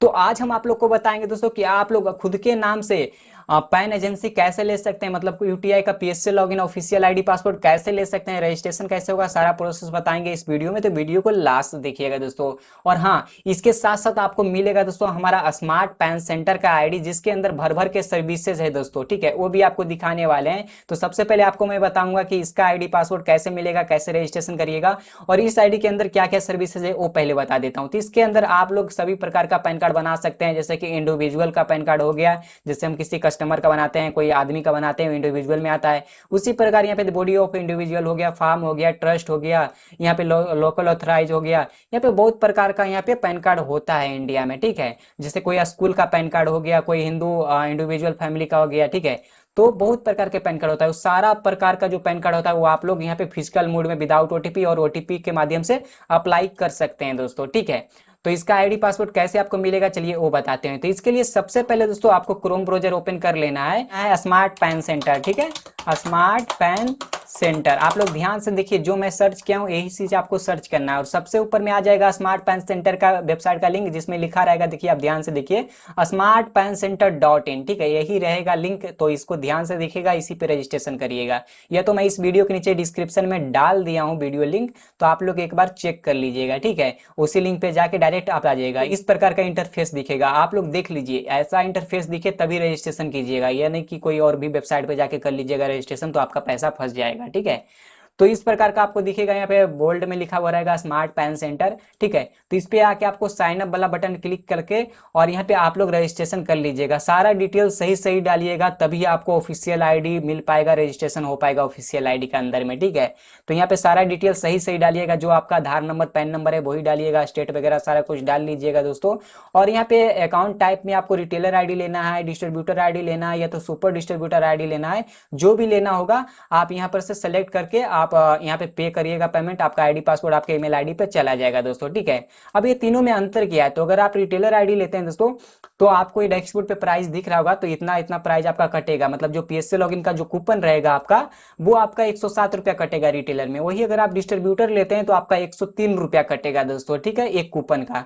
तो आज हम आप लोग को बताएंगे दोस्तों कि आप लोग खुद के नाम से पैन एजेंसी कैसे ले सकते हैं, मतलब यूटीआई का PSC login official ID password कैसे ले सकते हैं, रजिस्ट्रेशन कैसे होगा, सारा प्रोसेस बताएंगे इस वीडियो में। तो वीडियो को लास्ट देखिएगा दोस्तों। और हाँ, इसके साथ साथ आपको मिलेगा दोस्तों हमारा स्मार्ट पैन सेंटर का आईडी, जिसके अंदर भर भर के सर्विसेज है दोस्तों, ठीक है, वो भी आपको दिखाने वाले हैं। तो सबसे पहले आपको मैं बताऊंगा कि इसका आईडी पासवर्ड कैसे मिलेगा, कैसे रजिस्ट्रेशन करिएगा, और इस आईडी के अंदर क्या क्या सर्विसेज है वो पहले बता देता हूँ। तो इसके अंदर आप लोग सभी प्रकार का पैन कार्ड बना सकते हैं, जैसे कि इंडिविजुअल का पैन कार्ड हो गया, जैसे हम किसी कस्टमर का बनाते हैं, कोई आदमी का बनाते हैं, इंडिविजुअल में आता है। उसी प्रकार यहाँ पे बॉडी ऑफ इंडिविजुअल हो गया, फार्म हो गया, ट्रस्ट हो गया, यहाँ पे लोकल ऑथराइज हो गया। यहाँ पे बहुत प्रकार का यहाँ पे पैन कार्ड होता है इंडिया में, ठीक है। जैसे कोई स्कूल का पैन कार्ड हो गया, कोई हिंदू इंडिविजुअल फैमिली का हो गया, ठीक है। तो बहुत प्रकार के पैन कार्ड होता है। उस सारा प्रकार का जो पैन कार्ड होता है वो आप लोग यहाँ पे फिजिकल मोड में विदाउट ओटीपी और ओटीपी के माध्यम से अप्लाई कर सकते हैं दोस्तों, ठीक है। तो इसका आईडी पासवर्ड कैसे आपको मिलेगा, चलिए वो बताते हैं। तो इसके लिए सबसे पहले दोस्तों आपको क्रोम ब्राउजर ओपन कर लेना है स्मार्ट पैन सेंटर, ठीक है, स्मार्ट पैन सेंटर। आप लोग ध्यान से देखिए, जो मैं सर्च किया हूँ यही चीज आपको सर्च करना है, और सबसे ऊपर में आ जाएगा स्मार्ट पैन सेंटर का वेबसाइट का लिंक, जिसमें लिखा रहेगा, देखिए आप ध्यान से देखिए, smartpanCenter.in, ठीक है, यही रहेगा लिंक। तो इसको ध्यान से देखिएगा, इसी पे रजिस्ट्रेशन करिएगा। यह तो मैं इस वीडियो के नीचे डिस्क्रिप्शन में डाल दिया हूँ वीडियो लिंक, तो आप लोग एक बार चेक कर लीजिएगा, ठीक है। उसी लिंक पे जाके डायरेक्ट आप आ जाएगा, इस प्रकार का इंटरफेस दिखेगा। आप लोग देख लीजिए, ऐसा इंटरफेस दिखे तभी रजिस्ट्रेशन कीजिएगा, यह नहीं कि कोई और भी वेबसाइट पे जाके कर लीजिएगा रजिस्ट्रेशन, तो आपका पैसा फंस जाएगा, ठीक है। तो इस प्रकार का आपको दिखेगा, यहाँ पे बोल्ड में लिखा हुआ रहेगा स्मार्ट पैन सेंटर, ठीक है। तो इस पे आके आपको साइन अप वाला बटन क्लिक करके और यहाँ पे आप लोग रजिस्ट्रेशन कर लीजिएगा। सारा डिटेल सही सही डालिएगा, तभी आपको ऑफिशियल आईडी मिल पाएगा, रजिस्ट्रेशन हो पाएगा ऑफिशियल आईडी के अंदर में, ठीक है। तो यहाँ पे सारा डिटेल सही सही डालिएगा, जो आपका आधार नंबर पैन नंबर है वही डालिएगा, स्टेट वगैरह सारा कुछ डाल लीजिएगा दोस्तों। और यहाँ पे अकाउंट टाइप में आपको रिटेलर आईडी लेना है, डिस्ट्रीब्यूटर आईडी लेना है, या तो सुपर डिस्ट्रीब्यूटर आईडी लेना है, जो भी लेना होगा आप यहाँ पर से सेलेक्ट करके आप यहाँ पे पे करिएगा पेमेंट, आपका आईडी पासवर्ड आपके ईमेल आईडी पे चला जाएगा दोस्तों, ठीक है। अब ये तीनों में अंतर क्या है, तो अगर आप रिटेलर आईडी लेते हैं दोस्तों, तो आपको ये डैशबोर्ड पे प्राइस दिख रहा होगा, तो इतना इतना प्राइस आपका कटेगा, मतलब जो पीएससी लॉगिन का जो कूपन रहेगा आपका, वो आपका 107 रुपया कटेगा रिटेलर में। वही अगर आप डिस्ट्रीब्यूटर लेते हैं तो आपका 103 रुपया कटेगा दोस्तों, ठीक है, एक कूपन का।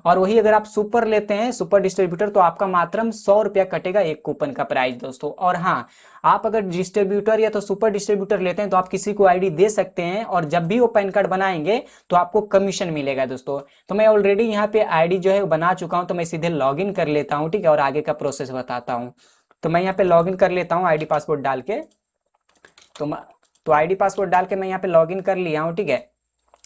और वही अगर आप सुपर लेते हैं, सुपर डिस्ट्रीब्यूटर, तो आपका मात्र 100 रुपया कटेगा एक कूपन का प्राइस दोस्तों। और हाँ, आप अगर डिस्ट्रीब्यूटर या तो सुपर डिस्ट्रीब्यूटर लेते हैं तो आप किसी को आईडी दे सकते हैं, और जब भी वो पैन कार्ड बनाएंगे तो आपको कमीशन मिलेगा दोस्तों। तो मैं ऑलरेडी यहाँ पे आईडी जो है बना चुका हूँ, तो मैं सीधे लॉगिन कर लेता हूँ, ठीक है, और आगे का प्रोसेस बताता हूँ। तो मैं यहाँ पे लॉगिन कर लेता हूँ आईडी पासवर्ड डाल के। तो आईडी पासवर्ड डाल के मैं यहाँ पे लॉगिन कर लिया हूँ, ठीक है।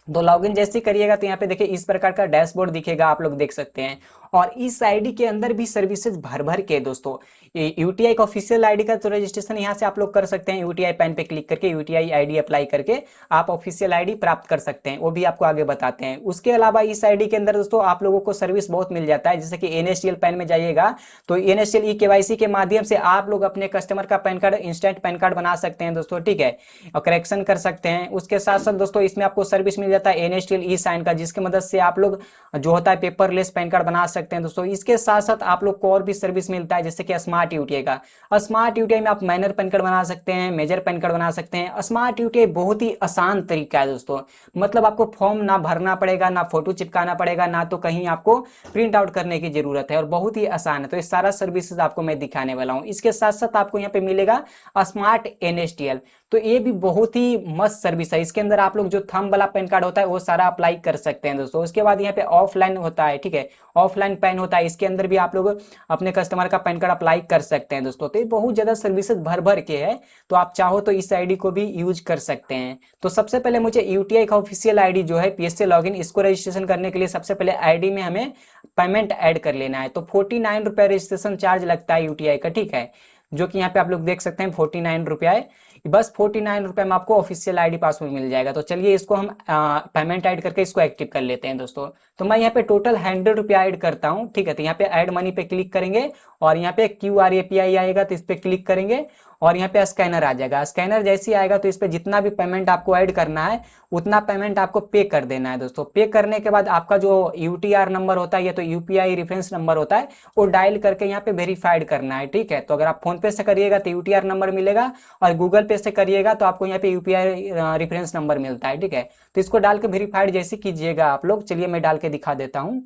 तो लॉगिन जैसे ही करिएगा तो यहाँ पे देखिए इस प्रकार का डैशबोर्ड दिखेगा, आप लोग देख सकते हैं। और इस आईडी के अंदर भी सर्विसेज भर भर के दोस्तों, यूटीआई का ऑफिशियल आईडी का तो रजिस्ट्रेशन यहाँ से आप लोग कर सकते हैं, यूटीआई पैन पे क्लिक करके यूटीआई आईडी अप्लाई करके आप ऑफिशियल आईडी प्राप्त कर सकते हैं, वो भी आपको आगे बताते हैं। उसके अलावा इस आईडी के अंदर दोस्तों आप लोगों को सर्विस बहुत मिल जाता है, जैसे कि एनएसडीएल पैन में जाइएगा तो एनएसडीएल ई केवाईसी के माध्यम से आप लोग अपने कस्टमर का pan card instant pan card बना सकते हैं दोस्तों, ठीक है, और करेक्शन कर सकते हैं। उसके साथ साथ दोस्तों इसमें आपको सर्विस मिल जाता है एनएसडीएल ई साइन का, जिसकी मदद से आप लोग जो होता है पेपरलेस पैन कार्ड बना सकते हैं दोस्तों। इसके साथ साथ आप लोग को और भी सर्विस मिलता है, जैसे कि स्मार्ट यूटीआई का। स्मार्ट यूटीआई में आप माइनर पैन कार्ड बना सकते हैं, मेजर पैन कार्ड बना सकते हैं। स्मार्ट यूटीआई बहुत ही आसान तरीका है दोस्तों, मतलब आपको फॉर्म ना भरना पड़ेगा, ना फोटो चिपकाना पड़ेगा, ना तो कहीं आपको प्रिंट आउट करने की जरूरत है, और बहुत ही आसान है। तो ये सारा सर्विसेज आपको मैं दिखाने वाला हूँ। इसके साथ साथ आपको यहाँ पे मिलेगा स्मार्ट एनएसडीएल, तो ये भी बहुत ही मस्त सर्विस है। इसके अंदर आप लोग जो थंब वाला पैन कार्ड होता है वो सारा अप्लाई कर सकते हैं दोस्तों। उसके बाद यहाँ पे ऑफलाइन होता है, ठीक है, ऑफलाइन पैन होता है, इसके अंदर भी आप लोग अपने कस्टमर का पैन कार्ड अप्लाई कर सकते हैं दोस्तों। तो ये बहुत ज्यादा सर्विसेज भर भर के है, तो आप चाहो तो इस आईडी को भी यूज कर सकते हैं। तो सबसे पहले मुझे यूटीआई का ऑफिशियल आईडी जो है पीएससी लॉगिन, इसको रजिस्ट्रेशन करने के लिए सबसे पहले आईडी में हमें पेमेंट ऐड कर लेना है। तो 49 रुपया रजिस्ट्रेशन चार्ज लगता है यूटीआई का, ठीक है, जो कि यहाँ पे आप लोग देख सकते हैं 49 रुपया है। बस 49 रुपये में आपको ऑफिशियल आईडी पासवर्ड मिल जाएगा। तो चलिए इसको हम पेमेंट ऐड करके इसको एक्टिव कर लेते हैं दोस्तों। तो मैं यहाँ पे टोटल 100 रुपया ऐड करता हूँ, ठीक है। तो यहाँ पे ऐड मनी पे क्लिक करेंगे और यहाँ पे QR API आएगा, तो इस पे क्लिक करेंगे और यहाँ पे स्कैनर आ जाएगा। स्कैनर जैसे ही आएगा तो इस पे जितना भी पेमेंट आपको ऐड करना है उतना पेमेंट आपको पे कर देना है दोस्तों। पे करने के बाद आपका जो UTR नंबर होता है या तो UPI रेफरेंस नंबर होता है वो डायल करके यहाँ पे वेरीफाइड करना है, ठीक है। तो अगर आप फोन पे से करिएगा तो UTR नंबर मिलेगा और गूगल पे से करिएगा तो आपको यहाँ पे UPI रेफरेंस नंबर मिलता है, ठीक है। तो इसको डाल के वेरीफाइड जैसे कीजिएगा आप लोग। चलिए मैं डाल के दिखा देता हूँ।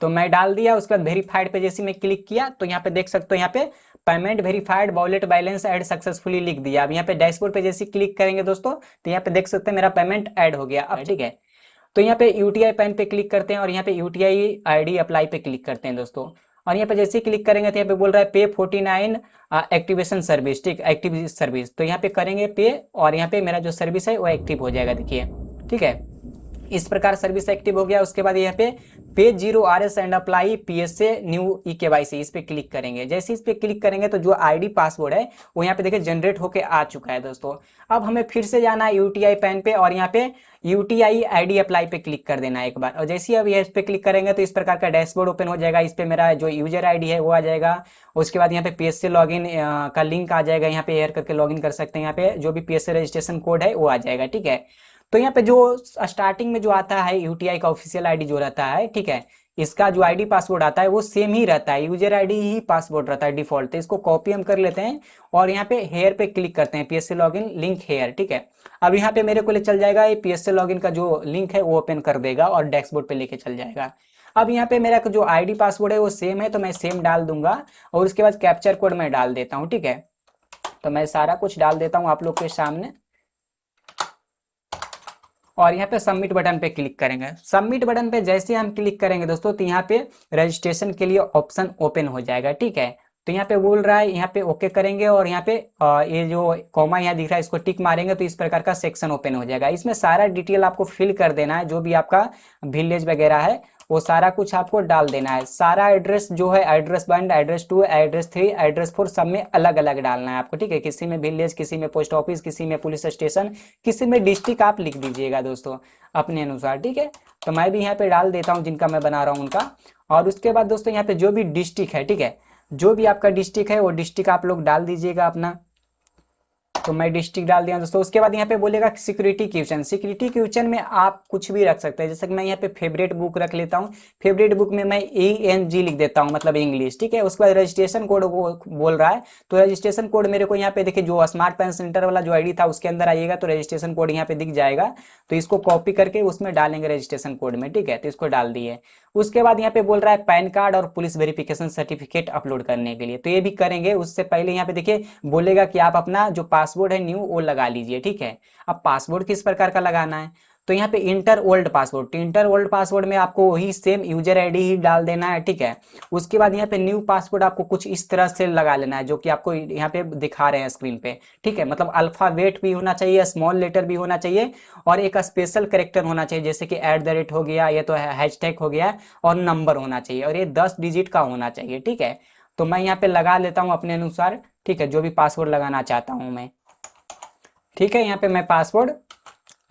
तो मैं डाल दिया। उसके बाद वेरीफाइड पे जैसे मैं क्लिक किया तो यहाँ पे देख सकते हो, यहाँ पे payment verified, wallet balance add successfully लिख दिया। अब यहाँ पे डैशबोर्ड पे जैसे क्लिक करेंगे दोस्तों तो यहाँ पे देख सकते हैं मेरा पेमेंट ऐड हो गया। अब ठीक है, तो यहाँ पे यूटीआई पैन पे क्लिक करते हैं और यहाँ पे यूटीआई आईडी अप्लाई पे क्लिक करते हैं दोस्तों। और यहाँ पे जैसे ही क्लिक करेंगे तो यहाँ पे बोल रहा है पे 49 एक्टिवेशन सर्विस, ठीक, एक्टिव सर्विस। तो यहाँ पे करेंगे पे और यहाँ पे मेरा जो सर्विस है वो एक्टिव हो जाएगा, देखिए ठीक है। इस प्रकार सर्विस एक्टिव हो गया। उसके बाद यहाँ पे 0 RS and apply PSA new eKYC, इस पे क्लिक करेंगे। जैसे इस पे क्लिक करेंगे तो जो आईडी पासवर्ड है वो यहाँ पे देखिए जनरेट होके आ चुका है दोस्तों। अब हमें फिर से जाना है यूटीआई पैन पे और यहाँ पे यूटीआई आईडी अप्लाई पे क्लिक कर देना है एक बार। और जैसे ही अब इस पे क्लिक करेंगे तो इस प्रकार का डैशबोर्ड ओपन हो जाएगा। इस पे मेरा जो यूजर आईडी है वो आ जाएगा। उसके बाद यहाँ पे PSA लॉगिन का लिंक आ जाएगा, यहाँ पे एयर करके लॉगिन कर सकते हैं। यहाँ पे जो भी PSA रजिस्ट्रेशन कोड है वो आ जाएगा, ठीक है। तो यहाँ पे जो स्टार्टिंग में जो आता है यूटीआई का ऑफिशियल आईडी जो रहता है, ठीक है, इसका जो आईडी पासवर्ड आता है वो सेम ही रहता है, यूजर आईडी ही पासवर्ड रहता है डिफॉल्ट। तो इसको कॉपी हम कर लेते हैं और यहाँ पे हेयर पे क्लिक करते हैं, PSA लॉगिन लिंक हेयर, ठीक है। अब यहाँ पे मेरे को ले चल जाएगा, ये PSA लॉगिन का जो लिंक है वो ओपन कर देगा और डैशबोर्ड पे लेके चल जाएगा। अब यहाँ पे मेरा जो आईडी पासवर्ड है वो सेम है तो मैं सेम डाल दूंगा और उसके बाद कैप्चर कोड मैं डाल देता हूँ, ठीक है। तो मैं सारा कुछ डाल देता हूँ आप लोग के सामने और यहाँ पे सबमिट बटन पे क्लिक करेंगे। सबमिट बटन पे जैसे हम क्लिक करेंगे दोस्तों तो यहाँ पे रजिस्ट्रेशन के लिए ऑप्शन ओपन हो जाएगा, ठीक है। तो यहाँ पे बोल रहा है, यहाँ पे ओके करेंगे और यहाँ पे ये जो कॉमा यहाँ दिख रहा है इसको टिक मारेंगे तो इस प्रकार का सेक्शन ओपन हो जाएगा। इसमें सारा डिटेल आपको फिल कर देना है, जो भी आपका विलेज वगैरह है वो सारा कुछ आपको डाल देना है। सारा एड्रेस जो है, एड्रेस 1, एड्रेस 2, एड्रेस 3, एड्रेस 4 सब में अलग अलग डालना है आपको, ठीक है। किसी में विलेज, किसी में पोस्ट ऑफिस, किसी में पुलिस स्टेशन, किसी में डिस्ट्रिक्ट आप लिख दीजिएगा दोस्तों अपने अनुसार, ठीक है। तो मैं भी यहाँ पे डाल देता हूँ जिनका मैं बना रहा हूँ उनका। और उसके बाद दोस्तों यहाँ पे जो भी डिस्ट्रिक्ट है, ठीक है, जो भी आपका डिस्ट्रिक्ट है वो डिस्ट्रिक्ट आप लोग डाल दीजिएगा अपना। तो मैं डिस्ट्रिक्ट डाल दिया दोस्तों। उसके बाद यहाँ पे बोलेगा सिक्योरिटी क्वेश्चन। सिक्योरिटी क्वेश्चन में आप कुछ भी रख सकते हैं, जैसे कि मैं यहाँ पे फेवरेट बुक रख लेता हूँ। फेवरेट बुक में मैं ENG लिख देता हूँ, मतलब इंग्लिश, ठीक है। उसके बाद रजिस्ट्रेशन कोड वो बोल रहा है तो रजिस्ट्रेशन कोड मेरे को यहाँ पे देखिए, जो स्मार्ट पैन सेंटर वाला जो आईडी था उसके अंदर आइएगा तो रजिस्ट्रेशन कोड यहाँ पे दिख जाएगा। तो इसको कॉपी करके उसमें डालेंगे रजिस्ट्रेशन कोड में, ठीक है। तो इसको डाल दिए। उसके बाद यहाँ पे बोल रहा है पैन कार्ड और पुलिस वेरिफिकेशन सर्टिफिकेट अपलोड करने के लिए, तो ये भी करेंगे। उससे पहले यहाँ पे देखिए बोलेगा कि आप अपना जो पासवर्ड है न्यू वो लगा लीजिए, ठीक है। अब पासवर्ड किस प्रकार का लगाना है, तो यहाँ पे inter old password, inter old password में आपको वही सेम यूजर आईडी ही डाल देना है, ठीक है। उसके बाद यहाँ पे न्यू पासवर्ड आपको कुछ इस तरह से लगा लेना है जो कि आपको यहाँ पे दिखा रहे हैं स्क्रीन पे, ठीक है। मतलब अल्फाबेट भी होना चाहिए, स्मॉल लेटर भी होना चाहिए और एक स्पेशल कैरेक्टर होना चाहिए, जैसे कि @ हो गया, या तो हैशटैग हो गया, और नंबर होना चाहिए और ये 10 डिजिट का होना चाहिए, ठीक है। तो मैं यहाँ पे लगा लेता हूँ अपने अनुसार, ठीक है, जो भी पासवर्ड लगाना चाहता हूँ मैं, ठीक है। यहाँ पे मैं पासवर्ड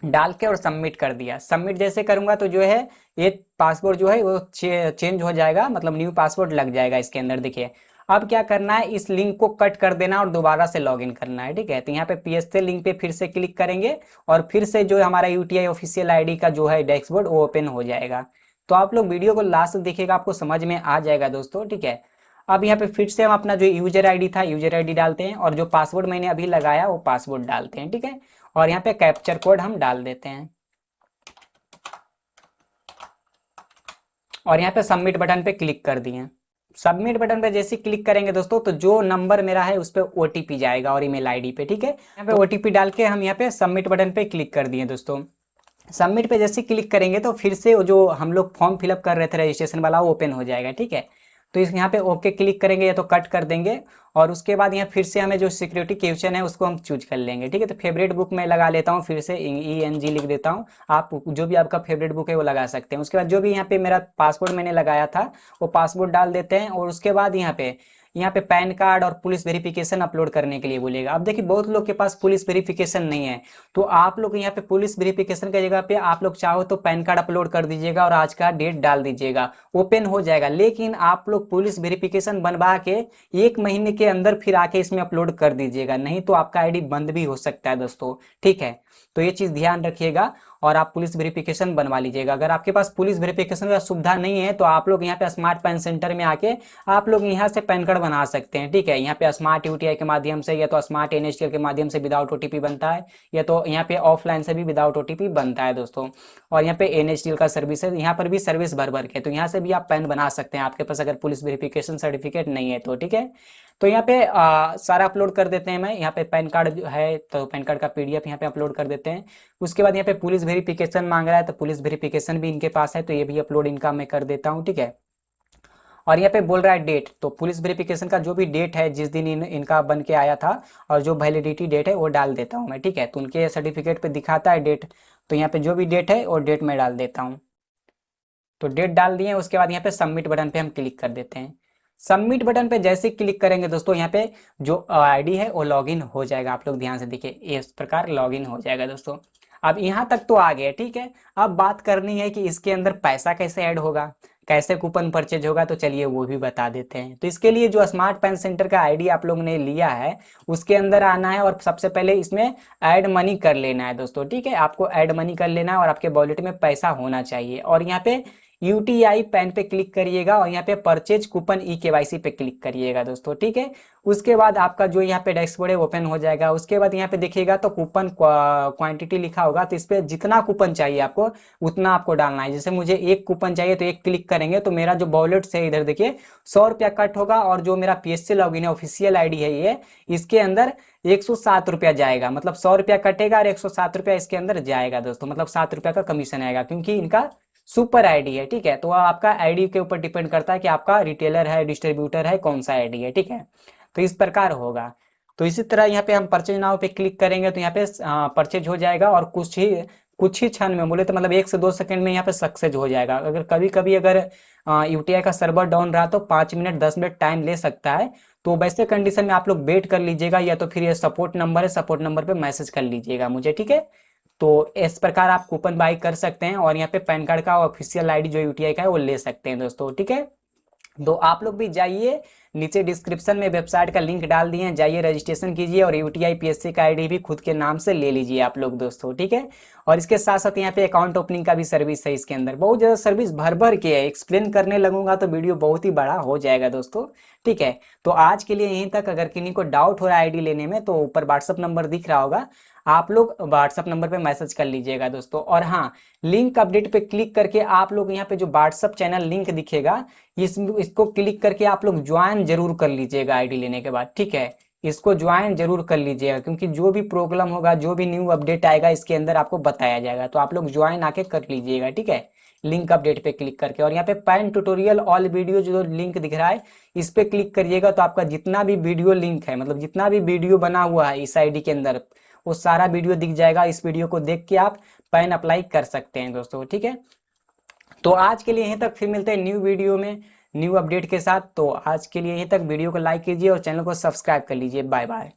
डाल के और सबमिट कर दिया। सबमिट जैसे करूंगा तो जो है ये पासवर्ड जो है वो चेंज हो जाएगा, मतलब न्यू पासवर्ड लग जाएगा इसके अंदर, देखिए। अब क्या करना है, इस लिंक को कट कर देना और दोबारा से लॉगिन करना है, ठीक है। तो यहाँ पे PSA लिंक पे फिर से क्लिक करेंगे और फिर से जो हमारा यूटीआई ऑफिशियल आईडी का जो है डैशबोर्ड वो ओपन हो जाएगा। तो आप लोग वीडियो को लास्ट तक देखिएगा, आपको समझ में आ जाएगा दोस्तों, ठीक है। अब यहाँ पे फिर से हम अपना जो यूजर आईडी था यूजर आईडी डालते हैं और जो पासवर्ड मैंने अभी लगाया वो पासवर्ड डालते हैं, ठीक है। और यहाँ पे कैप्चर कोड हम डाल देते हैं और यहाँ पे सबमिट बटन पे क्लिक कर दिए। सबमिट बटन पे जैसे क्लिक करेंगे दोस्तों तो जो नंबर मेरा है उस पर OTP जाएगा और ईमेल आईडी पे, ठीक है। यहाँ पे OTP डाल के हम यहाँ पे सबमिट बटन पे क्लिक कर दिए दोस्तों। सबमिट पे जैसे क्लिक करेंगे तो फिर से जो हम लोग फॉर्म फिलअप कर रहे थे रजिस्ट्रेशन वाला वो ओपन हो जाएगा, ठीक है। तो इस यहाँ पे ओके क्लिक करेंगे या तो कट कर देंगे और उसके बाद यहाँ फिर से हमें जो सिक्योरिटी क्वेश्चन है उसको हम चूज कर लेंगे, ठीक है। तो फेवरेट बुक में लगा लेता हूँ, फिर से ENG लिख देता हूँ। आप जो भी आपका फेवरेट बुक है वो लगा सकते हैं। उसके बाद जो भी यहाँ पे मेरा पासवर्ड मैंने लगाया था वो पासवर्ड डाल देते हैं और उसके बाद यहाँ पे पैन कार्ड और पुलिस वेरिफिकेशन अपलोड करने के लिए बोलेगा। अब देखिए बहुत लोग के पास पुलिस वेरिफिकेशन नहीं है, तो आप लोग यहाँ पे पुलिस वेरिफिकेशन की जगह पे आप लोग चाहो तो पैन कार्ड अपलोड कर दीजिएगा और आज का डेट डाल दीजिएगा, ओपन हो जाएगा। लेकिन आप लोग पुलिस वेरिफिकेशन बनवा के 1 महीने के अंदर फिर आके इसमें अपलोड कर दीजिएगा, नहीं तो आपका आईडी बंद भी हो सकता है दोस्तों, ठीक है। तो ये चीज ध्यान रखिएगा। और आप पुलिस वेरिफिकेशन बनवा लीजिएगा। अगर आपके पास पुलिस वेरिफिकेशन का सुविधा नहीं है तो आप लोग यहाँ पे स्मार्ट पैन सेंटर में आके आप लोग यहाँ से पैन कार्ड बना सकते हैं, ठीक है। यहाँ पे स्मार्ट यूटीआई के माध्यम से या तो स्मार्ट एनएचटीएल के माध्यम से विदाउट ओटीपी बनता है, या तो यहाँ पे ऑफलाइन से भी विदाउट ओटीपी बनता है दोस्तों। और यहाँ पे एनएचटीएल का सर्विस है, यहाँ पर भी सर्विस भर भर के, तो यहाँ से भी आप पैन बना सकते हैं आपके पास अगर पुलिस वेरिफिकेशन सर्टिफिकेट नहीं है तो, ठीक है। तो यहाँ पे सारा अपलोड कर देते हैं। मैं यहाँ पे पैन कार्ड जो है तो पैन कार्ड का पीडीएफ यहाँ पे अपलोड कर देते हैं। उसके बाद यहाँ पे पुलिस वेरिफिकेशन मांग रहा है तो पुलिस वेरिफिकेशन भी इनके पास है, तो ये भी अपलोड इनका मैं कर देता हूँ, ठीक है। और यहाँ पे बोल रहा है डेट, तो पुलिस वेरिफिकेशन का जो भी डेट है जिस दिन इनका बन के आया था और जो वैलिडिटी डेट है वो डाल देता हूँ मैं, ठीक है। तो उनके सर्टिफिकेट पे दिखाता है डेट, तो यहाँ पे जो भी डेट है वो डेट में डाल देता हूँ। तो डेट डाल दिए, उसके बाद यहाँ पे सबमिट बटन पे हम क्लिक कर देते हैं। सबमिट बटन पे जैसे क्लिक करेंगे दोस्तों यहाँ पे जो आईडी है वो लॉगिन हो जाएगा। आप लोग ध्यान से देखिए, इस प्रकार लॉगिन हो जाएगा दोस्तों। अब यहाँ तक तो आ गया, ठीक है। अब बात करनी है कि इसके अंदर पैसा कैसे ऐड होगा, कैसे कूपन परचेज होगा, तो चलिए वो भी बता देते हैं। तो इसके लिए जो स्मार्ट पैन सेंटर का आईडी आप लोग ने लिया है उसके अंदर आना है और सबसे पहले इसमें ऐड मनी कर लेना है दोस्तों, ठीक है। आपको ऐड मनी कर लेना है और आपके वॉलेट में पैसा होना चाहिए। और यहाँ पे यूटीआई पैन पे क्लिक करिएगा और यहाँ पे परचेज कूपन ई केवाईसी पे क्लिक करिएगा दोस्तों, ठीक है। उसके बाद आपका जो यहाँ पे डैशबोर्ड है ओपन हो जाएगा। उसके बाद यहाँ पे देखिएगा तो कूपन क्वांटिटी लिखा होगा, तो इस पे जितना कूपन चाहिए आपको उतना आपको डालना है। जैसे मुझे एक कूपन चाहिए तो एक क्लिक करेंगे तो मेरा जो वॉलेट से इधर देखिए 100 रुपया कट होगा और जो मेरा पीएससी लॉगिन है ऑफिशियल आईडी है ये, इसके अंदर 107 रुपया जाएगा। मतलब 100 रुपया कटेगा और 107 रुपया इसके अंदर जाएगा दोस्तों, मतलब 7 रुपया का कमीशन आएगा क्योंकि इनका सुपर आईडी है, ठीक है। तो आपका आईडी के ऊपर डिपेंड करता है कि आपका रिटेलर है डिस्ट्रीब्यूटर है कौन सा आईडी है, ठीक है। तो इस प्रकार होगा। तो इसी तरह यहाँ पे हम परचेज नाउ पे क्लिक करेंगे तो यहाँ पे परचेज हो जाएगा और कुछ ही क्षण में, बोले तो मतलब 1 से 2 सेकंड में यहाँ पे सक्सेस हो जाएगा। अगर कभी कभी अगर यूटीआई का सर्वर डाउन रहा तो 5 मिनट 10 मिनट टाइम ले सकता है। तो वैसे कंडीशन में आप लोग वेट कर लीजिएगा, या तो फिर ये सपोर्ट नंबर है, सपोर्ट नंबर पे मैसेज कर लीजिएगा मुझे, ठीक है। तो इस प्रकार आप कूपन बाई कर सकते हैं और यहाँ पे पैन कार्ड का ऑफिशियल आईडी जो यूटीआई का है वो ले सकते हैं दोस्तों, ठीक है। तो आप लोग भी जाइए, नीचे डिस्क्रिप्शन में वेबसाइट का लिंक डाल दिए हैं, जाइए रजिस्ट्रेशन कीजिए और यूटीआई पीएससी का आईडी भी खुद के नाम से ले लीजिए आप लोग दोस्तों, ठीक है। और इसके साथ साथ यहाँ पे अकाउंट ओपनिंग का भी सर्विस है, इसके अंदर बहुत ज़्यादा सर्विस भर भर के है। एक्सप्लेन करने लगूंगा तो वीडियो बहुत ही बड़ा हो जाएगा दोस्तों, ठीक है। तो आज के लिए यहीं तक। अगर किन्हीं को डाउट हो रहा है आईडी लेने में तो ऊपर व्हाट्सअप नंबर दिख रहा होगा, आप लोग व्हाट्सअप नंबर पे मैसेज कर लीजिएगा दोस्तों। और हाँ, लिंक अपडेट पे क्लिक करके आप लोग यहाँ पे जो व्हाट्सअप चैनल लिंक दिखेगा इसको क्लिक करके आप लोग ज्वाइन जरूर कर लीजिएगा आईडी लेने के बाद, ठीक है। इसको ज्वाइन जरूर कर लीजिएगा क्योंकि जो भी प्रॉब्लम होगा, जो भी न्यू अपडेट आएगा इसके अंदर आपको बताया जाएगा। तो आप लोग ज्वाइन आके कर लीजिएगा, ठीक है, लिंक अपडेट पे क्लिक करके। और यहाँ पे पैन ट्यूटोरियल ऑल वीडियो जो लिंक दिख रहा है इस पे क्लिक करिएगा तो आपका जितना भी वीडियो लिंक है, मतलब जितना भी वीडियो बना हुआ है इस आईडी के अंदर वो सारा वीडियो दिख जाएगा। इस वीडियो को देख के आप पैन अप्लाई कर सकते हैं दोस्तों, ठीक है। तो आज के लिए यहीं तक, फिर मिलते हैं न्यू वीडियो में न्यू अपडेट के साथ। तो आज के लिए यहीं तक, वीडियो को लाइक कीजिए और चैनल को सब्सक्राइब कर लीजिए। Bye bye.